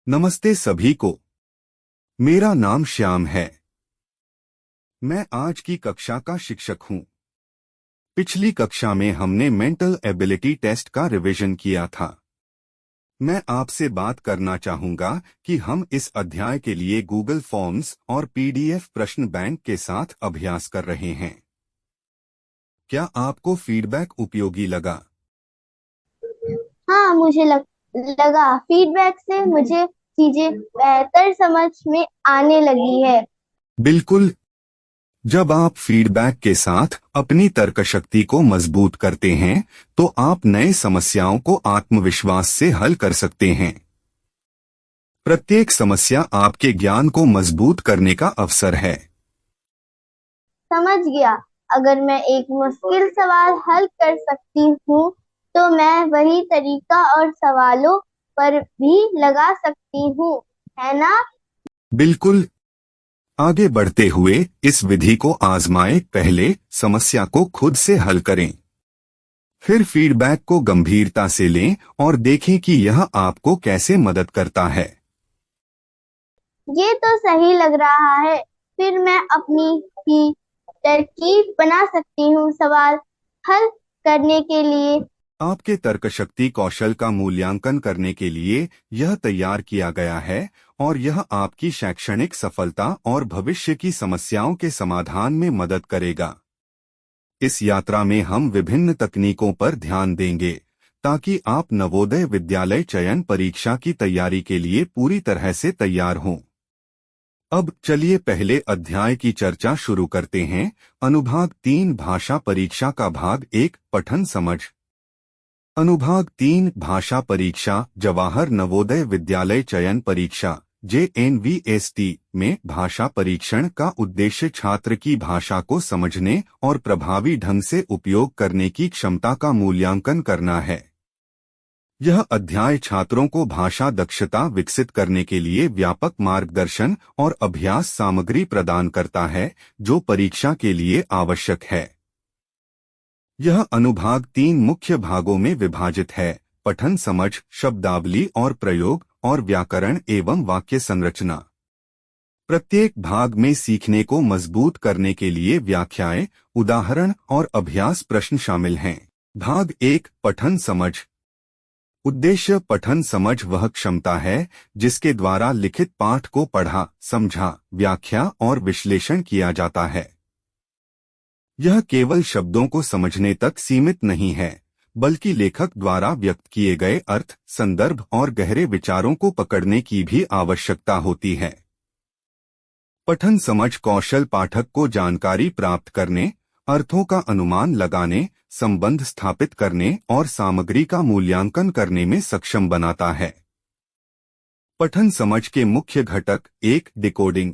नमस्ते सभी को। मेरा नाम श्याम है। मैं आज की कक्षा का शिक्षक हूँ। पिछली कक्षा में हमने मेंटल एबिलिटी टेस्ट का रिवीजन किया था। मैं आपसे बात करना चाहूँगा कि हम इस अध्याय के लिए गूगल फॉर्म्स और पीडीएफ प्रश्न बैंक के साथ अभ्यास कर रहे हैं। क्या आपको फीडबैक उपयोगी लगा? हाँ, मुझे लगा फीडबैक से मुझे चीजें बेहतर समझ में आने लगी है। बिल्कुल। जब आप फीडबैक के साथ अपनी तर्क शक्ति को मजबूत करते हैं तो आप नए समस्याओं को आत्मविश्वास से हल कर सकते हैं। प्रत्येक समस्या आपके ज्ञान को मजबूत करने का अवसर है। समझ गया। अगर मैं एक मुश्किल सवाल हल कर सकती हूँ तो मैं वही तरीका और सवालों पर भी लगा सकती हूँ, है ना? बिल्कुल। आगे बढ़ते हुए इस विधि को आजमाएं। पहले समस्या को खुद से हल करें, फिर फीडबैक को गंभीरता से लें और देखें कि यह आपको कैसे मदद करता है। ये तो सही लग रहा है। फिर मैं अपनी ही तरकीब बना सकती हूँ सवाल हल करने के लिए। आपके तर्कशक्ति कौशल का मूल्यांकन करने के लिए यह तैयार किया गया है और यह आपकी शैक्षणिक सफलता और भविष्य की समस्याओं के समाधान में मदद करेगा। इस यात्रा में हम विभिन्न तकनीकों पर ध्यान देंगे ताकि आप नवोदय विद्यालय चयन परीक्षा की तैयारी के लिए पूरी तरह से तैयार हों। अब चलिए पहले अध्याय की चर्चा शुरू करते हैं। अनुभाग 3 भाषा परीक्षा का भाग 1 पठन समझ। अनुभाग 3 भाषा परीक्षा जवाहर नवोदय विद्यालय चयन परीक्षा JNVST में भाषा परीक्षण का उद्देश्य छात्र की भाषा को समझने और प्रभावी ढंग से उपयोग करने की क्षमता का मूल्यांकन करना है। यह अध्याय छात्रों को भाषा दक्षता विकसित करने के लिए व्यापक मार्गदर्शन और अभ्यास सामग्री प्रदान करता है जो परीक्षा के लिए आवश्यक है। यह अनुभाग 3 मुख्य भागों में विभाजित है: पठन समझ, शब्दावली और प्रयोग, और व्याकरण एवं वाक्य संरचना। प्रत्येक भाग में सीखने को मजबूत करने के लिए व्याख्याएं, उदाहरण और अभ्यास प्रश्न शामिल हैं। भाग 1 पठन समझ। उद्देश्य पठन समझ वह क्षमता है जिसके द्वारा लिखित पाठ को पढ़ा, समझा, व्याख्या और विश्लेषण किया जाता है। यह केवल शब्दों को समझने तक सीमित नहीं है, बल्कि लेखक द्वारा व्यक्त किए गए अर्थ, संदर्भ और गहरे विचारों को पकड़ने की भी आवश्यकता होती है। पठन समझ कौशल पाठक को जानकारी प्राप्त करने, अर्थों का अनुमान लगाने, संबंध स्थापित करने और सामग्री का मूल्यांकन करने में सक्षम बनाता है। पठन समझ के मुख्य घटक: 1 डिकोडिंग।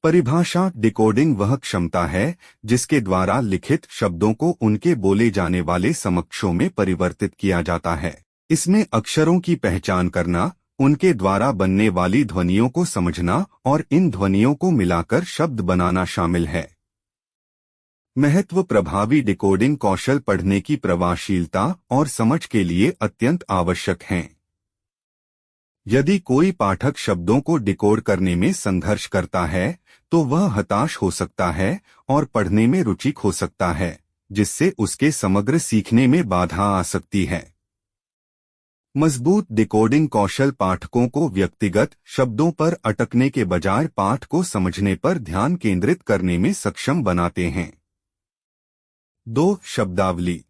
परिभाषा: डिकोडिंग वह क्षमता है जिसके द्वारा लिखित शब्दों को उनके बोले जाने वाले समकक्षों में परिवर्तित किया जाता है। इसमें अक्षरों की पहचान करना, उनके द्वारा बनने वाली ध्वनियों को समझना और इन ध्वनियों को मिलाकर शब्द बनाना शामिल है। महत्व: प्रभावी डिकोडिंग कौशल पढ़ने की प्रभावशीलता और समझ के लिए अत्यंत आवश्यक हैं। यदि कोई पाठक शब्दों को डिकोड करने में संघर्ष करता है तो वह हताश हो सकता है और पढ़ने में रुचि खो सकता है, जिससे उसके समग्र सीखने में बाधा आ सकती है। मजबूत डिकोडिंग कौशल पाठकों को व्यक्तिगत शब्दों पर अटकने के बजाय पाठ को समझने पर ध्यान केंद्रित करने में सक्षम बनाते हैं। 2 शब्दावली।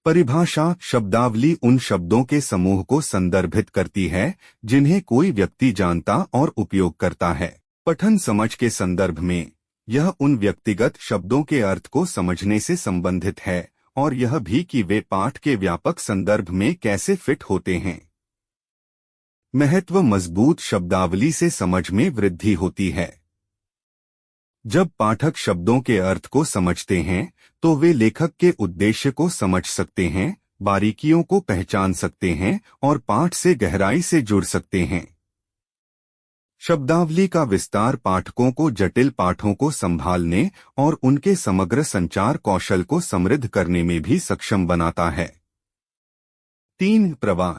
परिभाषा: शब्दावली उन शब्दों के समूह को संदर्भित करती है जिन्हें कोई व्यक्ति जानता और उपयोग करता है। पठन समझ के संदर्भ में यह उन व्यक्तिगत शब्दों के अर्थ को समझने से संबंधित है और यह भी कि वे पाठ के व्यापक संदर्भ में कैसे फिट होते हैं। महत्व: मजबूत शब्दावली से समझ में वृद्धि होती है। जब पाठक शब्दों के अर्थ को समझते हैं तो वे लेखक के उद्देश्य को समझ सकते हैं, बारीकियों को पहचान सकते हैं और पाठ से गहराई से जुड़ सकते हैं। शब्दावली का विस्तार पाठकों को जटिल पाठों को संभालने और उनके समग्र संचार कौशल को समृद्ध करने में भी सक्षम बनाता है। 3 प्रवाह।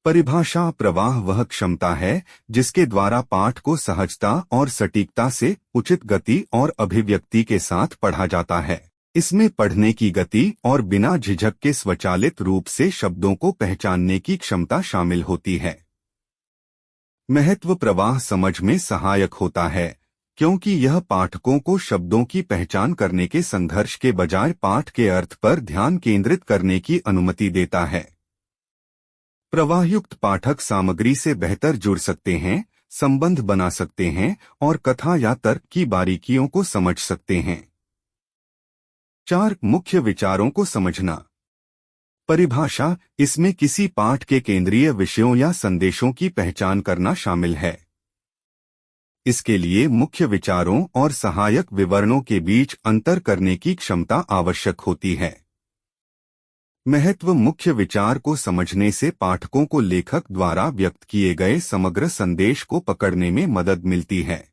परिभाषा प्रवाह वह क्षमता है जिसके द्वारा पाठ को सहजता और सटीकता से उचित गति और अभिव्यक्ति के साथ पढ़ा जाता है। इसमें पढ़ने की गति और बिना झिझक के स्वचालित रूप से शब्दों को पहचानने की क्षमता शामिल होती है। महत्व प्रवाह समझ में सहायक होता है क्योंकि यह पाठकों को शब्दों की पहचान करने के संघर्ष के बजाय पाठ के अर्थ पर ध्यान केंद्रित करने की अनुमति देता है। प्रवाहयुक्त पाठक सामग्री से बेहतर जुड़ सकते हैं, संबंध बना सकते हैं और कथा या तर्क की बारीकियों को समझ सकते हैं। 4 मुख्य विचारों को समझना। परिभाषा, इसमें किसी पाठ के केंद्रीय विषयों या संदेशों की पहचान करना शामिल है। इसके लिए मुख्य विचारों और सहायक विवरणों के बीच अंतर करने की क्षमता आवश्यक होती है। महत्व, मुख्य विचार को समझने से पाठकों को लेखक द्वारा व्यक्त किए गए समग्र संदेश को पकड़ने में मदद मिलती है।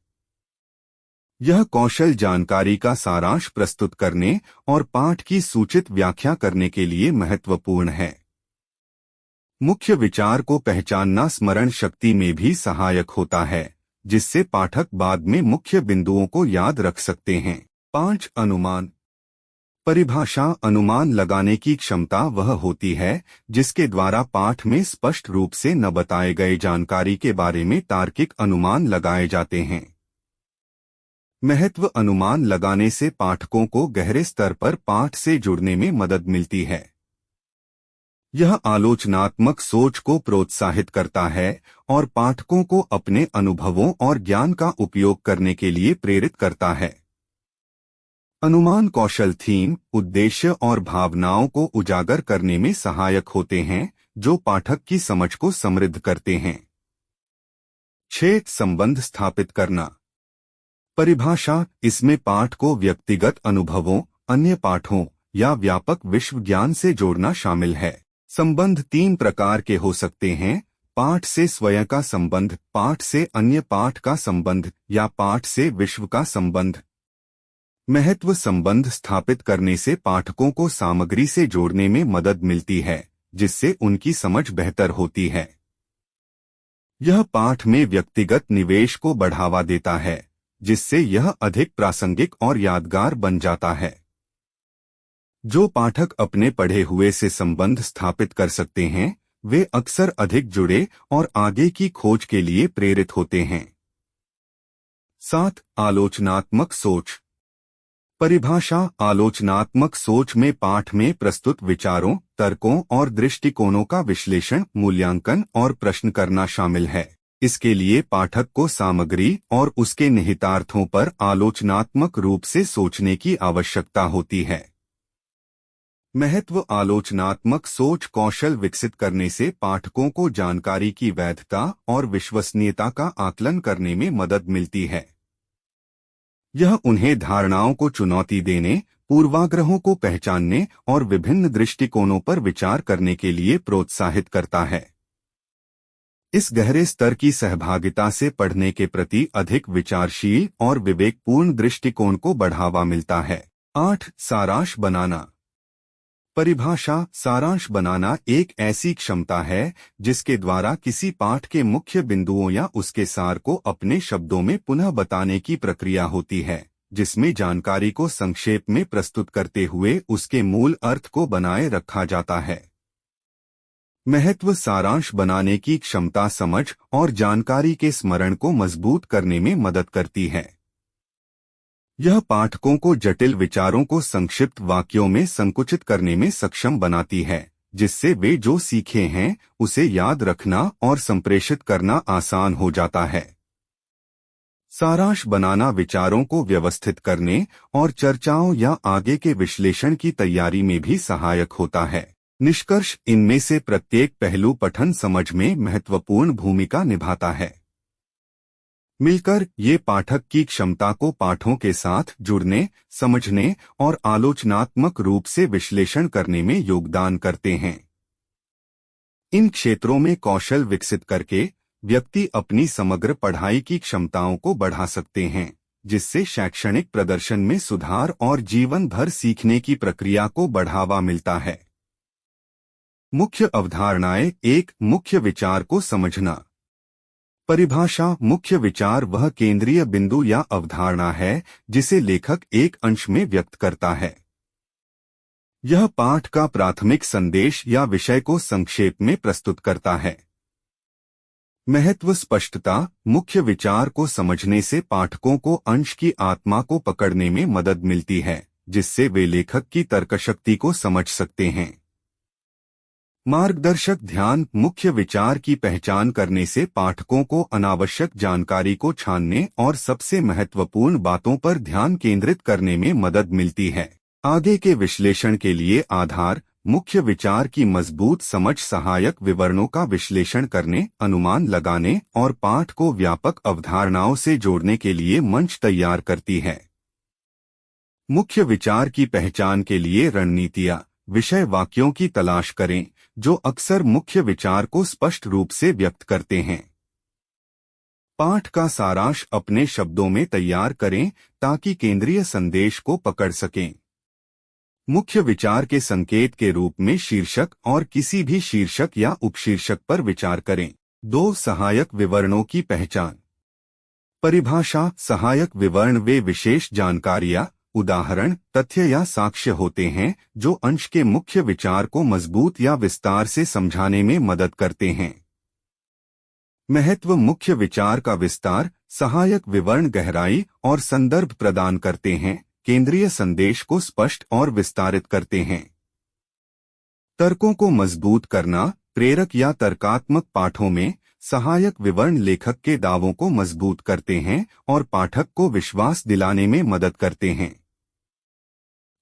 यह कौशल जानकारी का सारांश प्रस्तुत करने और पाठ की सूचित व्याख्या करने के लिए महत्वपूर्ण है। मुख्य विचार को पहचानना स्मरण शक्ति में भी सहायक होता है, जिससे पाठक बाद में मुख्य बिंदुओं को याद रख सकते हैं। 5 अनुमान। परिभाषा, अनुमान लगाने की क्षमता वह होती है जिसके द्वारा पाठ में स्पष्ट रूप से न बताए गए जानकारी के बारे में तार्किक अनुमान लगाए जाते हैं। महत्व, अनुमान लगाने से पाठकों को गहरे स्तर पर पाठ से जुड़ने में मदद मिलती है। यह आलोचनात्मक सोच को प्रोत्साहित करता है और पाठकों को अपने अनुभवों और ज्ञान का उपयोग करने के लिए प्रेरित करता है। अनुमान कौशल थीम, उद्देश्य और भावनाओं को उजागर करने में सहायक होते हैं, जो पाठक की समझ को समृद्ध करते हैं। 6 संबंध स्थापित करना। परिभाषा, इसमें पाठ को व्यक्तिगत अनुभवों, अन्य पाठों या व्यापक विश्व ज्ञान से जोड़ना शामिल है। संबंध 3 प्रकार के हो सकते हैं: पाठ से स्वयं का संबंध, पाठ से अन्य पाठ का संबंध या पाठ से विश्व का संबंध। महत्व, संबंध स्थापित करने से पाठकों को सामग्री से जोड़ने में मदद मिलती है, जिससे उनकी समझ बेहतर होती है। यह पाठ में व्यक्तिगत निवेश को बढ़ावा देता है, जिससे यह अधिक प्रासंगिक और यादगार बन जाता है। जो पाठक अपने पढ़े हुए से संबंध स्थापित कर सकते हैं, वे अक्सर अधिक जुड़े और आगे की खोज के लिए प्रेरित होते हैं। 7 आलोचनात्मक सोच। परिभाषा, आलोचनात्मक सोच में पाठ में प्रस्तुत विचारों, तर्कों और दृष्टिकोणों का विश्लेषण, मूल्यांकन और प्रश्न करना शामिल है। इसके लिए पाठक को सामग्री और उसके निहितार्थों पर आलोचनात्मक रूप से सोचने की आवश्यकता होती है। महत्व, आलोचनात्मक सोच कौशल विकसित करने से पाठकों को जानकारी की वैधता और विश्वसनीयता का आकलन करने में मदद मिलती है। यह उन्हें धारणाओं को चुनौती देने, पूर्वाग्रहों को पहचानने और विभिन्न दृष्टिकोणों पर विचार करने के लिए प्रोत्साहित करता है। इस गहरे स्तर की सहभागिता से पढ़ने के प्रति अधिक विचारशील और विवेकपूर्ण दृष्टिकोण को बढ़ावा मिलता है। 8 सारांश बनाना। परिभाषा, सारांश बनाना एक ऐसी क्षमता है जिसके द्वारा किसी पाठ के मुख्य बिंदुओं या उसके सार को अपने शब्दों में पुनः बताने की प्रक्रिया होती है, जिसमें जानकारी को संक्षेप में प्रस्तुत करते हुए उसके मूल अर्थ को बनाए रखा जाता है। महत्व, सारांश बनाने की क्षमता समझ और जानकारी के स्मरण को मजबूत करने में मदद करती है। यह पाठकों को जटिल विचारों को संक्षिप्त वाक्यों में संकुचित करने में सक्षम बनाती है, जिससे वे जो सीखे हैं उसे याद रखना और संप्रेषित करना आसान हो जाता है। सारांश बनाना विचारों को व्यवस्थित करने और चर्चाओं या आगे के विश्लेषण की तैयारी में भी सहायक होता है। निष्कर्ष, इनमें से प्रत्येक पहलू पठन समझ में महत्वपूर्ण भूमिका निभाता है। मिलकर ये पाठक की क्षमता को पाठों के साथ जुड़ने, समझने और आलोचनात्मक रूप से विश्लेषण करने में योगदान करते हैं। इन क्षेत्रों में कौशल विकसित करके व्यक्ति अपनी समग्र पढ़ाई की क्षमताओं को बढ़ा सकते हैं, जिससे शैक्षणिक प्रदर्शन में सुधार और जीवन भर सीखने की प्रक्रिया को बढ़ावा मिलता है। मुख्य अवधारणाएं। एक, मुख्य विचार को समझना। परिभाषा। मुख्य विचार वह केंद्रीय बिंदु या अवधारणा है जिसे लेखक एक अंश में व्यक्त करता है। यह पाठ का प्राथमिक संदेश या विषय को संक्षेप में प्रस्तुत करता है। महत्व। स्पष्टता। मुख्य विचार को समझने से पाठकों को अंश की आत्मा को पकड़ने में मदद मिलती है, जिससे वे लेखक की तर्कशक्ति को समझ सकते हैं। मार्गदर्शक ध्यान। मुख्य विचार की पहचान करने से पाठकों को अनावश्यक जानकारी को छानने और सबसे महत्वपूर्ण बातों पर ध्यान केंद्रित करने में मदद मिलती है। आगे के विश्लेषण के लिए आधार। मुख्य विचार की मजबूत समझ सहायक विवरणों का विश्लेषण करने, अनुमान लगाने और पाठ को व्यापक अवधारणाओं से जोड़ने के लिए मंच तैयार करती है। मुख्य विचार की पहचान के लिए रणनीतियाँ। विषय वाक्यों की तलाश करें जो अक्सर मुख्य विचार को स्पष्ट रूप से व्यक्त करते हैं। पाठ का सारांश अपने शब्दों में तैयार करें ताकि केंद्रीय संदेश को पकड़ सकें। मुख्य विचार के संकेत के रूप में शीर्षक और किसी भी शीर्षक या उपशीर्षक पर विचार करें। 2. सहायक विवरणों की पहचान। परिभाषा। सहायक विवरण वे विशेष जानकारियां, उदाहरण, तथ्य या साक्ष्य होते हैं जो अंश के मुख्य विचार को मजबूत या विस्तार से समझाने में मदद करते हैं। महत्व। मुख्य विचार का विस्तार। सहायक विवरण गहराई और संदर्भ प्रदान करते हैं, केंद्रीय संदेश को स्पष्ट और विस्तारित करते हैं। तर्कों को मजबूत करना। प्रेरक या तर्कात्मक पाठों में सहायक विवरण लेखक के दावों को मजबूत करते हैं और पाठक को विश्वास दिलाने में मदद करते हैं।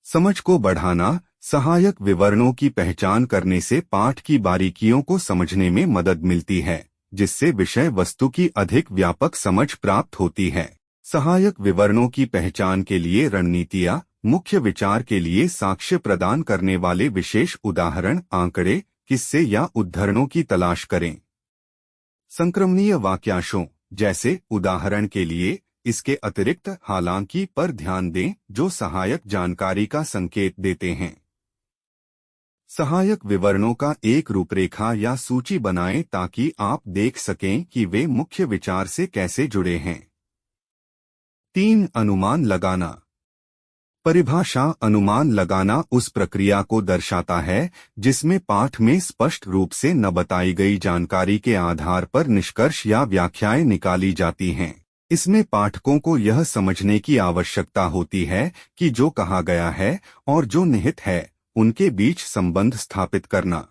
समझ को बढ़ाना। सहायक विवरणों की पहचान करने से पाठ की बारीकियों को समझने में मदद मिलती है, जिससे विषय वस्तु की अधिक व्यापक समझ प्राप्त होती है। सहायक विवरणों की पहचान के लिए रणनीतियाँ। मुख्य विचार के लिए साक्ष्य प्रदान करने वाले विशेष उदाहरण, आंकड़े, किस्से या उद्धरणों की तलाश करें। संक्रमणीय वाक्यांशों जैसे उदाहरण के लिए, इसके अतिरिक्त, हालांकि पर ध्यान दें जो सहायक जानकारी का संकेत देते हैं। सहायक विवरणों का एक रूपरेखा या सूची बनाएं ताकि आप देख सकें कि वे मुख्य विचार से कैसे जुड़े हैं। 3. अनुमान लगाना। परिभाषा। अनुमान लगाना उस प्रक्रिया को दर्शाता है जिसमें पाठ में स्पष्ट रूप से न बताई गई जानकारी के आधार पर निष्कर्ष या व्याख्याएं निकाली जाती हैं। इसमें पाठकों को यह समझने की आवश्यकता होती है कि जो कहा गया है और जो निहित है उनके बीच संबंध स्थापित करना।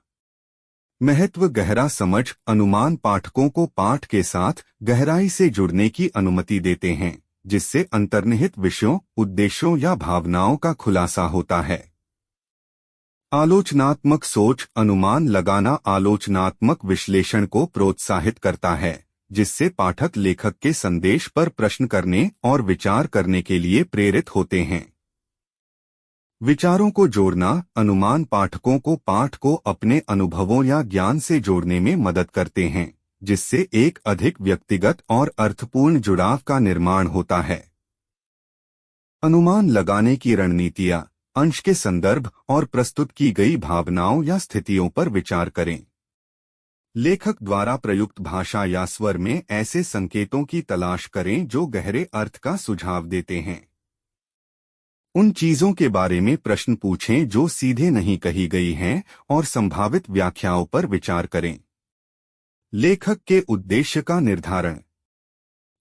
महत्व। गहरा समझ। अनुमान पाठकों को पाठ के साथ गहराई से जुड़ने की अनुमति देते हैं, जिससे अंतर्निहित विषयों, उद्देश्यों या भावनाओं का खुलासा होता है। आलोचनात्मक सोच। अनुमान लगाना आलोचनात्मक विश्लेषण को प्रोत्साहित करता है, जिससे पाठक लेखक के संदेश पर प्रश्न करने और विचार करने के लिए प्रेरित होते हैं। विचारों को जोड़ना। अनुमान पाठकों को पाठ को अपने अनुभवों या ज्ञान से जोड़ने में मदद करते हैं, जिससे एक अधिक व्यक्तिगत और अर्थपूर्ण जुड़ाव का निर्माण होता है। अनुमान लगाने की रणनीतियाँ। अंश के संदर्भ और प्रस्तुत की गई भावनाओं या स्थितियों पर विचार करें। लेखक द्वारा प्रयुक्त भाषा या स्वर में ऐसे संकेतों की तलाश करें जो गहरे अर्थ का सुझाव देते हैं। उन चीजों के बारे में प्रश्न पूछें जो सीधे नहीं कही गई हैं और संभावित व्याख्याओं पर विचार करें। लेखक के उद्देश्य का निर्धारण।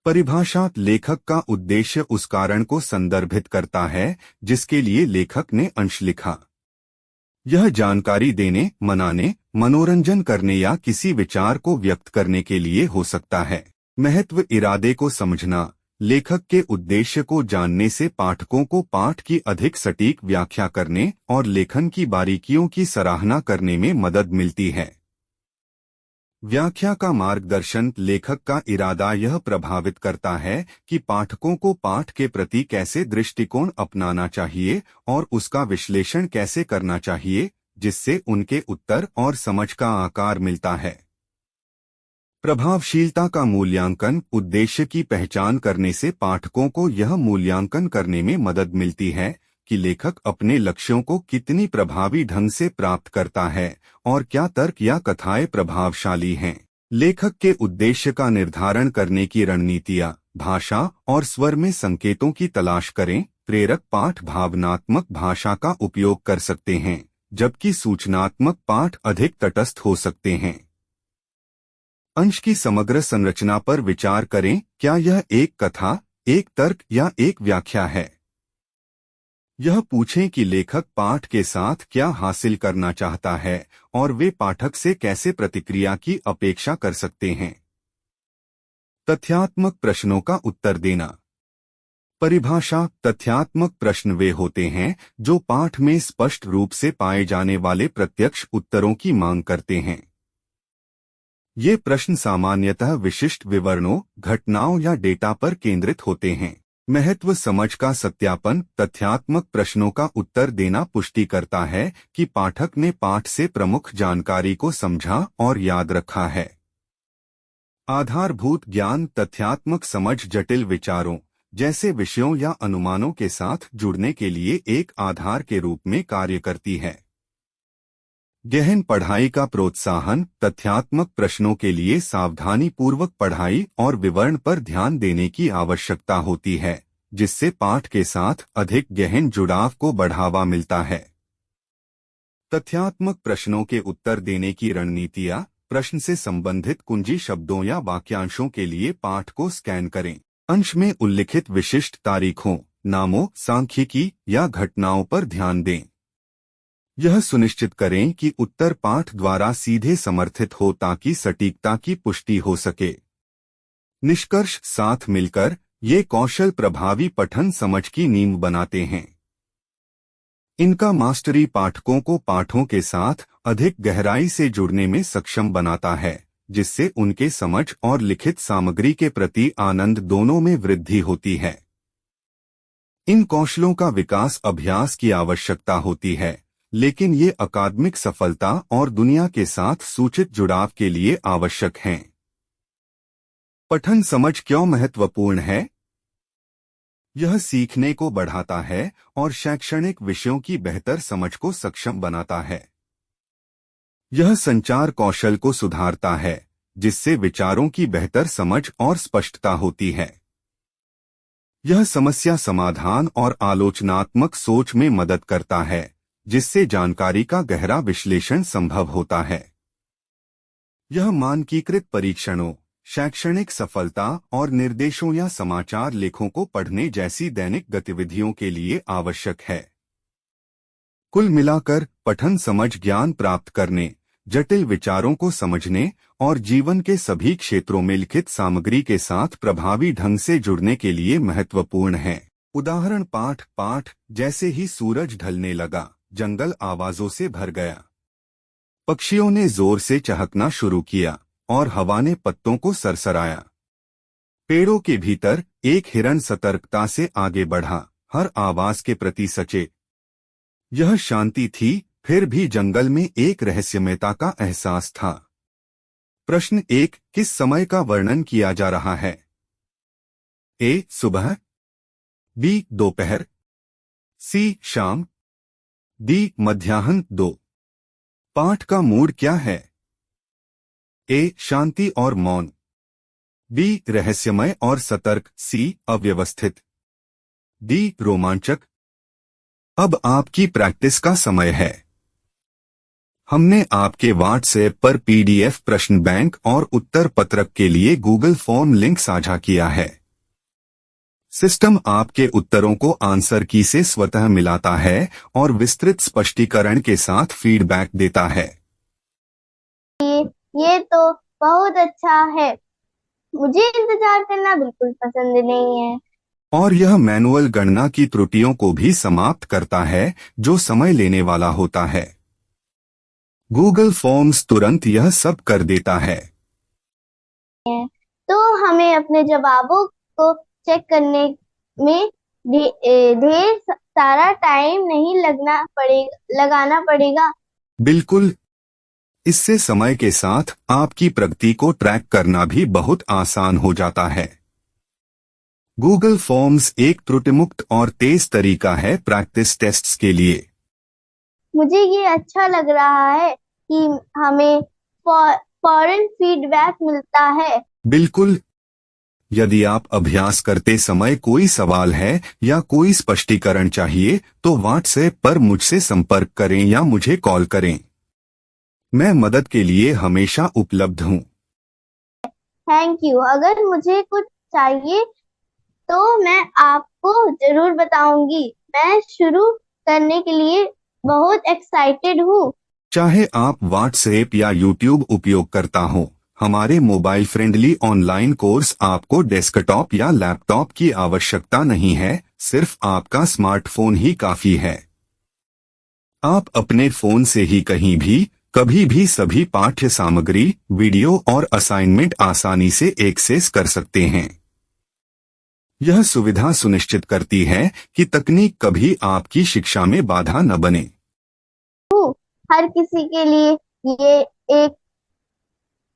परिभाषा। लेखक का उद्देश्य उस कारण को संदर्भित करता है जिसके लिए लेखक ने अंश लिखा। यह जानकारी देने, मनाने, मनोरंजन करने या किसी विचार को व्यक्त करने के लिए हो सकता है। महत्व। इरादे को समझना। लेखक के उद्देश्य को जानने से पाठकों को पाठ की अधिक सटीक व्याख्या करने और लेखन की बारीकियों की सराहना करने में मदद मिलती है। व्याख्या का मार्गदर्शन। लेखक का इरादा यह प्रभावित करता है कि पाठकों को पाठ के प्रति कैसे दृष्टिकोण अपनाना चाहिए और उसका विश्लेषण कैसे करना चाहिए, जिससे उनके उत्तर और समझ का आकार मिलता है। प्रभावशीलता का मूल्यांकन। उद्देश्य की पहचान करने से पाठकों को यह मूल्यांकन करने में मदद मिलती है कि लेखक अपने लक्ष्यों को कितनी प्रभावी ढंग से प्राप्त करता है और क्या तर्क या कथाएं प्रभावशाली हैं। लेखक के उद्देश्य का निर्धारण करने की रणनीतियां, भाषा और स्वर में संकेतों की तलाश करें। प्रेरक पाठ भावनात्मक भाषा का उपयोग कर सकते हैं, जबकि सूचनात्मक पाठ अधिक तटस्थ हो सकते हैं। अंश की समग्र संरचना पर विचार करें। क्या यह एक कथा, एक तर्क या एक व्याख्या है? यह पूछें कि लेखक पाठ के साथ क्या हासिल करना चाहता है और वे पाठक से कैसे प्रतिक्रिया की अपेक्षा कर सकते हैं। तथ्यात्मक प्रश्नों का उत्तर देना। परिभाषा। तथ्यात्मक प्रश्न वे होते हैं जो पाठ में स्पष्ट रूप से पाए जाने वाले प्रत्यक्ष उत्तरों की मांग करते हैं। ये प्रश्न सामान्यतः विशिष्ट विवरणों, घटनाओं या डेटा पर केंद्रित होते हैं। महत्व समझ का सत्यापन। तथ्यात्मक प्रश्नों का उत्तर देना पुष्टि करता है कि पाठक ने पाठ से प्रमुख जानकारी को समझा और याद रखा है। आधारभूत ज्ञान। तथ्यात्मक समझ जटिल विचारों जैसे विषयों या अनुमानों के साथ जुड़ने के लिए एक आधार के रूप में कार्य करती है। गहन पढ़ाई का प्रोत्साहन। तथ्यात्मक प्रश्नों के लिए सावधानीपूर्वक पढ़ाई और विवरण पर ध्यान देने की आवश्यकता होती है, जिससे पाठ के साथ अधिक गहन जुड़ाव को बढ़ावा मिलता है। तथ्यात्मक प्रश्नों के उत्तर देने की रणनीतियां। प्रश्न से संबंधित कुंजी शब्दों या वाक्यांशों के लिए पाठ को स्कैन करें। अंश में उल्लिखित विशिष्ट तारीखों, नामों, सांख्यिकी या घटनाओं पर ध्यान दें। यह सुनिश्चित करें कि उत्तर पाठ द्वारा सीधे समर्थित हो ताकि सटीकता की पुष्टि हो सके। निष्कर्ष। साथ मिलकर ये कौशल प्रभावी पठन समझ की नींव बनाते हैं। इनका मास्टरी पाठकों को पाठों के साथ अधिक गहराई से जुड़ने में सक्षम बनाता है, जिससे उनके समझ और लिखित सामग्री के प्रति आनंद दोनों में वृद्धि होती है। इन कौशलों का विकास अभ्यास की आवश्यकता होती है, लेकिन ये अकादमिक सफलता और दुनिया के साथ सूचित जुड़ाव के लिए आवश्यक हैं। पठन समझ क्यों महत्वपूर्ण है? यह सीखने को बढ़ाता है और शैक्षणिक विषयों की बेहतर समझ को सक्षम बनाता है। यह संचार कौशल को सुधारता है, जिससे विचारों की बेहतर समझ और स्पष्टता होती है। यह समस्या समाधान और आलोचनात्मक सोच में मदद करता है, जिससे जानकारी का गहरा विश्लेषण संभव होता है। यह मानकीकृत परीक्षणों, शैक्षणिक सफलता और निर्देशों या समाचार लेखों को पढ़ने जैसी दैनिक गतिविधियों के लिए आवश्यक है। कुल मिलाकर पठन समझ ज्ञान प्राप्त करने, जटिल विचारों को समझने और जीवन के सभी क्षेत्रों में लिखित सामग्री के साथ प्रभावी ढंग से जुड़ने के लिए महत्वपूर्ण है। उदाहरण। पाठ जैसे ही सूरज ढलने लगा, जंगल आवाजों से भर गया। पक्षियों ने जोर से चहकना शुरू किया और हवा ने पत्तों को सरसराया। पेड़ों के भीतर एक हिरन सतर्कता से आगे बढ़ा, हर आवाज के प्रति सचेत। यह शांति थी, फिर भी जंगल में एक रहस्यमयता का एहसास था। प्रश्न 1। किस समय का वर्णन किया जा रहा है? ए. सुबह, बी. दोपहर, सी. शाम, डी. मध्याह्न 2। पाठ का मूड क्या है? ए. शांति और मौन, बी. रहस्यमय और सतर्क, सी. अव्यवस्थित, डी. रोमांचक। अब आपकी प्रैक्टिस का समय है। हमने आपके व्हाट्सएप पर पीडीएफ प्रश्न बैंक और उत्तर पत्रक के लिए गूगल फॉर्म लिंक साझा किया है। सिस्टम आपके उत्तरों को आंसर की से स्वतः मिलाता है और विस्तृत स्पष्टीकरण के साथ फीडबैक देता है। ये तो बहुत अच्छा है। मुझे इंतजार करना बिल्कुल पसंद नहीं है। और यह मैनुअल गणना की त्रुटियों को भी समाप्त करता है, जो समय लेने वाला होता है। गूगल फॉर्म्स तुरंत यह सब कर देता है। तो हमें अपने जवाबों को चेक करने में ढेर सारा टाइम नहीं लगाना पड़ेगा। बिल्कुल। इससे समय के साथ आपकी प्रगति को ट्रैक करना भी बहुत आसान हो जाता है। गूगल फॉर्म्स एक त्रुटिमुक्त और तेज तरीका है प्रैक्टिस टेस्ट्स के लिए। मुझे ये अच्छा लग रहा है कि हमें फौरन फीडबैक मिलता है। बिल्कुल। यदि आप अभ्यास करते समय कोई सवाल है या कोई स्पष्टीकरण चाहिए तो व्हाट्सएप पर मुझसे संपर्क करें या मुझे कॉल करें। मैं मदद के लिए हमेशा उपलब्ध हूँ। Thank you. अगर मुझे कुछ चाहिए तो मैं आपको जरूर बताऊंगी। मैं शुरू करने के लिए बहुत एक्साइटेड हूँ। चाहे आप व्हाट्सएप या यूट्यूब उपयोग करता हो, हमारे मोबाइल फ्रेंडली ऑनलाइन कोर्स आपको डेस्कटॉप या लैपटॉप की आवश्यकता नहीं है, सिर्फ आपका स्मार्टफोन ही काफी है। आप अपने फोन से ही कहीं भी, कभी भी सभी पाठ्य सामग्री, वीडियो और असाइनमेंट आसानी से एक्सेस कर सकते हैं। यह सुविधा सुनिश्चित करती है कि तकनीक कभी आपकी शिक्षा में बाधा न बने। हर किसी के लिए ये एक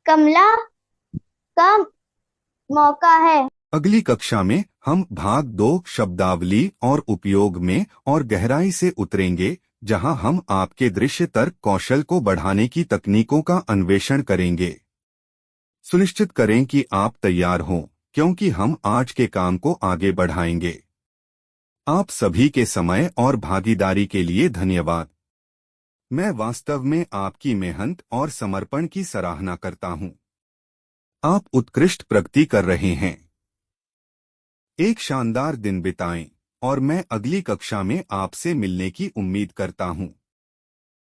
कमला का मौका है। अगली कक्षा में हम भाग 2 शब्दावली और उपयोग में और गहराई से उतरेंगे, जहां हम आपके दृश्य तर्क कौशल को बढ़ाने की तकनीकों का अन्वेषण करेंगे। सुनिश्चित करें कि आप तैयार हों, क्योंकि हम आज के काम को आगे बढ़ाएंगे। आप सभी के समय और भागीदारी के लिए धन्यवाद। मैं वास्तव में आपकी मेहनत और समर्पण की सराहना करता हूं। आप उत्कृष्ट प्रगति कर रहे हैं। एक शानदार दिन बिताएं और मैं अगली कक्षा में आपसे मिलने की उम्मीद करता हूं।